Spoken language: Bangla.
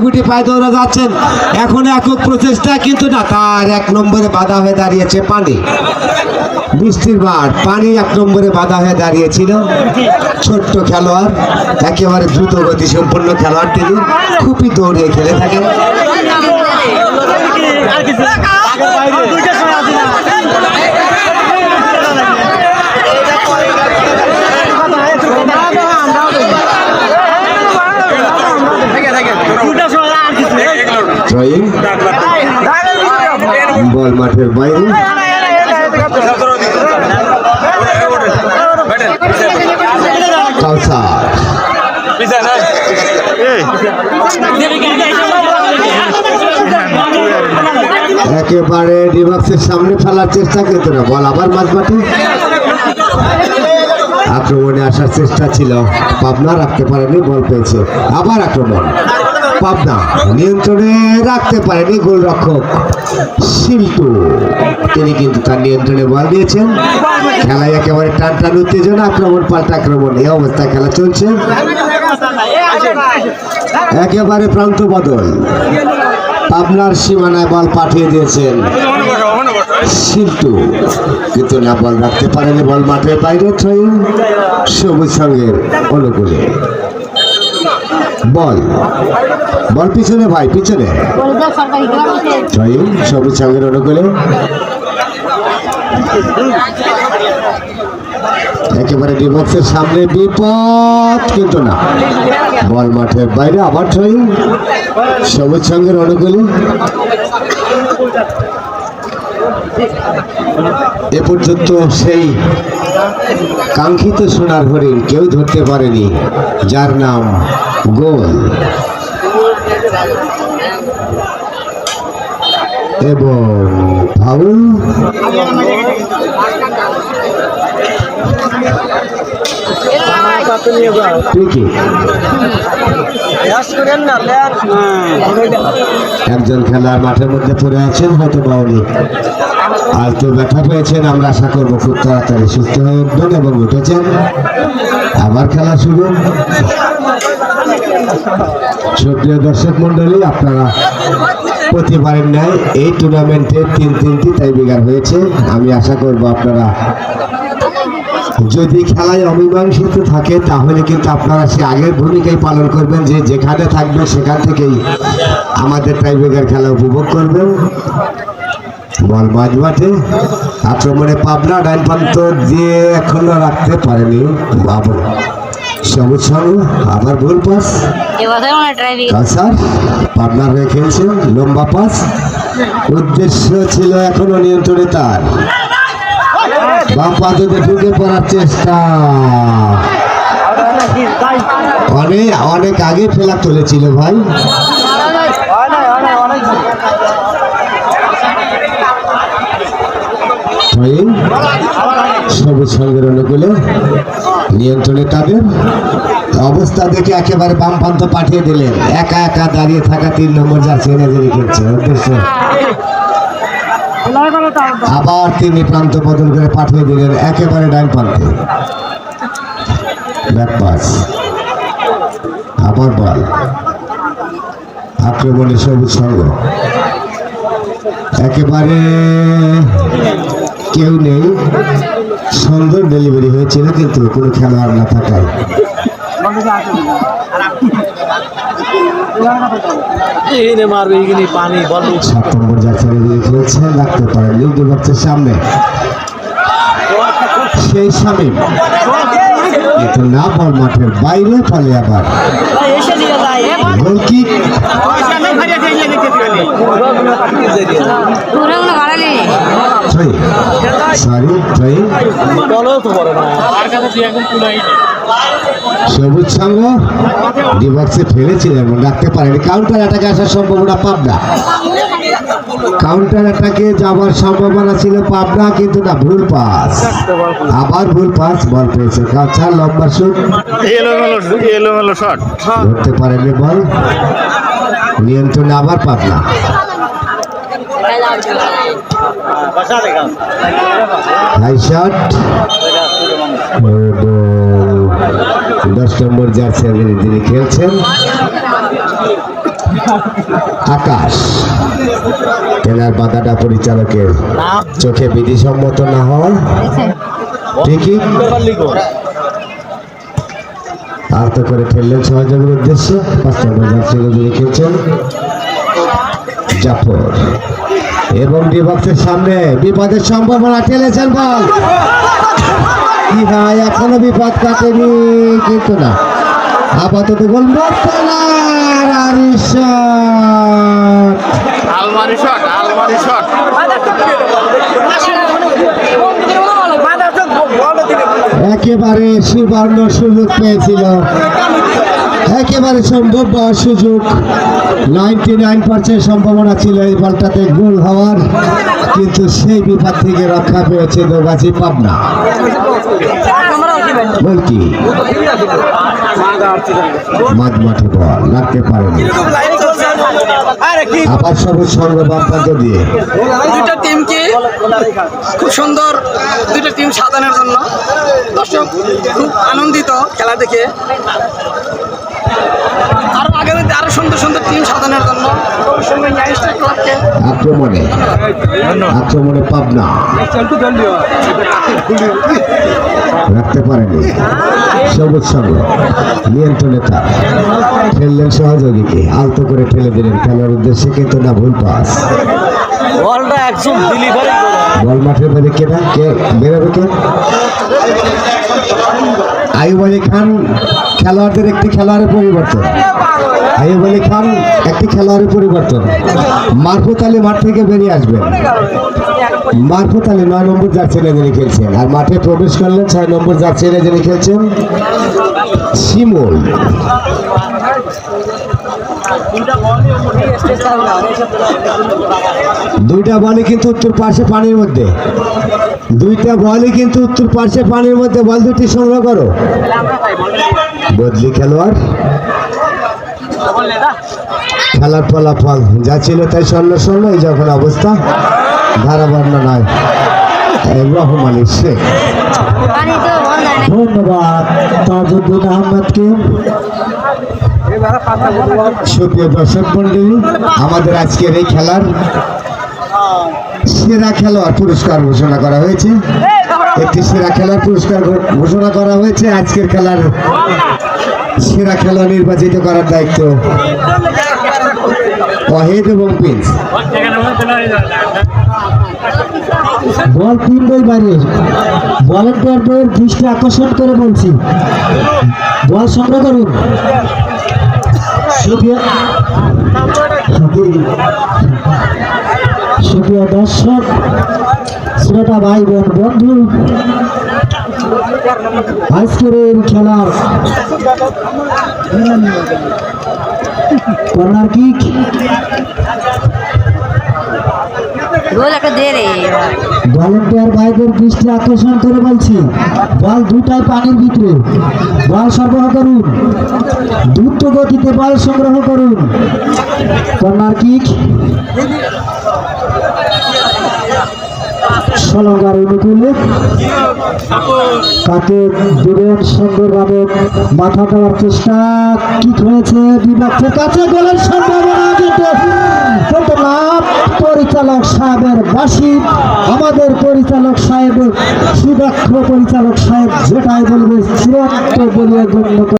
গুটি পায়ে দৌড়া যাচ্ছেন এখন একক প্রচেষ্টা কিন্তু না তার এক নম্বরে বাধা হয়ে দাঁড়িয়েছে পানি বৃষ্টির বার পানি এক নম্বরে বাধা হয়ে দাঁড়িয়েছিল ছোট্ট খেলোয়াড় একেবারে দ্রুত গতি সম্পন্ন খেলোয়াড় তিনি খুবই দৌড়িয়ে খেলে থাকেন বল মাঠের বাইরে একেবারে ডিবক্সের সামনে ফেলার চেষ্টা কিন্তু না বল আবার মাঝ মাঠে আক্রমণে আসার চেষ্টা ছিল পাবনা রাখতে পারেনি বল পেয়েছে আবার আক্রমণ পাবনা নিয়ন্ত্রণে রাখতে পারেনি গোলরক্ষক শিল্টু তিনি কিন্তু তার নিয়ন্ত্রণে বল দিয়েছেন খেলায় একেবারে টান টান উত্তেজনা আক্রমণ পাল্টা আক্রমণ এই অবস্থায় খেলা চলছে একেবারে প্রান্ত বদল পাবনার সীমানায় বল পাঠিয়ে দিয়েছেন শিল্টু কিন্তু না বল রাখতে পারেনি বল মাঠের বাইরে সবুজ সঙ্গের অনুকূলে বল বল পিছনে ভাই পিছনে সবুজ সঙ্গের অনুকূলে একেবারে ডিবক্সের সামনে বিপদ কিন্তু না বল মাঠের বাইরে আবার সবুজ সঙ্গের অনুকূলে এ পর্যন্ত সেই কাঙ্ক্ষিত সোনার হরিণ কেউ ধরতে পারেনি যার নাম গোল এবং ফাউল একজন খেলার মাঠের মধ্যে পড়ে আছেন হয়তো বাউলি আর তো ব্যথা পেয়েছেন আমরা আশা করবো খুব তাড়াতাড়ি সুস্থ হয়ে উঠবেন এবং উঠেছেন আবার খেলা শুরু সুপ্রিয় দর্শক মন্ডলী আপনারা প্রতিবারের ন্যায় এই টুর্নামেন্টে তিনটি টাইব্রেকার হয়েছে আমি আশা করব আপনারা যদি খেলায় অমীমাংসিত থাকে তাহলে কিন্তু আপনারা সে আগের ভূমিকাই পালন করবেন যে যেখানে থাকবে সেখান থেকেই আমাদের টাইব্রেকার খেলা উপভোগ করবেন বল মাঝ মাঠে আক্রমণে পাবনা ডাইন প্রান্ত দিয়ে এখনো রাখতে পারেনি বাবু সবুজ সঙ্গ আবার ভুল পাস পাবনার হয়ে খেলছেন লম্বা পাস উদ্দেশ্য ছিল এখনো নিয়ন্ত্রণে তার বাম পাতে ঢুকে পড়ার চেষ্টা অনেক আগে ফেলা তুলেছিল ভাই সবুজ সঙ্গের অনুকূলে নিয়ন্ত্রণে তাদের অবস্থা দেখে একেবারে বাম প্রান্ত পাঠিয়ে দিলেন একা একা দাঁড়িয়ে থাকা 3 নম্বর জার্সি এনে খেলছে উদ্দেশ্য আবার তিনি প্রান্ত বদল করে পাঠিয়ে দিলেন একেবারে ডান প্রান্তে ব্যাক পাস আবার বল আক্রমণে সবুজ সঙ্গ একেবারে কেউ নেই সুন্দর ডেলিভারি হয়েছিল কিন্তু কোনো খেলোয়াড় না থাকায় 7 নম্বর জার্সি খেলছেন রাখতে পারেন ডিবক্সের সামনে সেই শামীম কিন্তু না বল মাঠের বাইরে ফলে আবার গোলকিক সবুজ সঙ্গ ডিবক্সে ফেলেছিলেন রাখতে পারেনি কাউন্টার অ্যাটাকে আসার সম্ভাবনা পাবনা কাউন্টার অ্যাটাকে যাওয়ার সম্ভাবনা ছিল পাবনা কিন্তু না ভুল পাস আবার ভুল পাস বল পেয়েছে কাঁচা লম্বা শুট ধরতে পারেনি বল নিয়ন্ত্রণে আবার পাবনা হাই শট 10 নম্বর জার্সি যিনি খেলছেন আকাশ। খেলার বাধাটা পরিচালকের চোখে বিধিসম্মত না হয় ঠিকই আহত করে ফেললেন সহযোগের উদ্দেশ্যে। 5 নম্বর জার্সি দিয়ে খেলছেন জাফর এবং বিপক্ষের সামনে বিপদের সম্ভাবনা ঠেলেছেন বল। কি হয় এখনো বিপদ কাটেনি কিন্তু না আপাতত গোল একেবারে সুবর্ণ সুযোগ পেয়েছিল, একেবারে সম্ভব সুযোগ। 99% সম্ভাবনা ছিল এই বলটাতে গোল হওয়ার, কিন্তু সেই বিপদ থেকে রক্ষা পেয়েছে দোগাছি পাবনা। বল কি মাঝ মাঠে বল লাগতে পারেনি, আবার সবুজ সঙ্গ বাপ্পান্ত দিয়ে দুইটা টিমকে খুব সুন্দর, দুইটা টিম সাজানোর জন্য দর্শক খুব আনন্দিত খেলা দেখে। আরো আগামীতে আরো সুন্দর সুন্দর টিম সাজানোর জন্য আক্রমণে পাবনা রাখতে পারেনি, সবুজ সঙ্গ নিয়ন্ত্রণে থাক খেললেন সহযোগীকে আলতো করে ঠেলে দিলেন খেলার উদ্দেশ্যে, কিন্তু না ভুল পাস। বল মাঠের মধ্যে কেনা কে বেরোবে কে? আইয়ুব আলী খান খেলোয়াড়দের একটি খেলোয়াড়ের পরিবর্তন, আইয়ুব আলী খান একটি খেলোয়াড়ের পরিবর্তন। মারফত আলী মাঠ থেকে বেরিয়ে আসবেন। মারফত আলী 9 নম্বর জার্সি যিনি খেলছেন, আর মাঠে প্রবেশ করলেন 6 নম্বর জার্সি যিনি খেলছেন শিমুল। দুইটা বলই কিন্তু উত্তর পাশে পানির মধ্যে, দুইটা বলই কিন্তু উত্তর পাশে পানির মধ্যে। বল দুটি সংগ্রহ করো। বদলি খেলোয়াড়, খেলার ফলাফল যা ছিল তাই 16-16। এই যখন অবস্থা ধারাবর্ণ নয়। রহমান আলী শেখ, ধন্যবাদ তাজউদ্দিন আহমেদকে। সুপ্রিয় দর্শক মন্ডলী, আমাদের আজকের এই খেলার সেরা খেলোয়াড় পুরস্কার ঘোষণা করা হয়েছে। একটি সেরা খেলার পুরস্কার ঘোষণা করা হয়েছে। আজকের খেলার সেরা খেলোয়াড় নির্বাচিত করার দায়িত্ব ওয়াহিদ এবং প্রিন্স। বল 3 বাইরে, ভলান্টিয়ারদের দৃষ্টি আকর্ষণ করে বলছি, বল সংগ্রহ করুন। সুপ্রিয় দর্শক, শ্রোতা ভাই বোন বন্ধু, আজকের এই খেলার কর্নার কিক ভলান্টিয়ার ভাইদের দৃষ্টি আকর্ষণ করে বলছি, বল দুটাই পানির ভিতরে, বল সরবরাহ করুন, দ্রুত গতিতে বল সংগ্রহ করুন। কর্নার কিক সলঙ্গার অনুকূলে তাকে দিবেন সুন্দরভাবে মাথা দেওয়ার চেষ্টা। কিক হয়েছে বিপক্ষের কাছে, গোলের সম্ভাবনা কিন্তু না। পরিচালক সাহেবের বাসি, আমাদের পরিচালক সাহেবের সুদক্ষ পরিচালক সাহেব যেটাই বলবে চিরন্ত বলে গণ্য।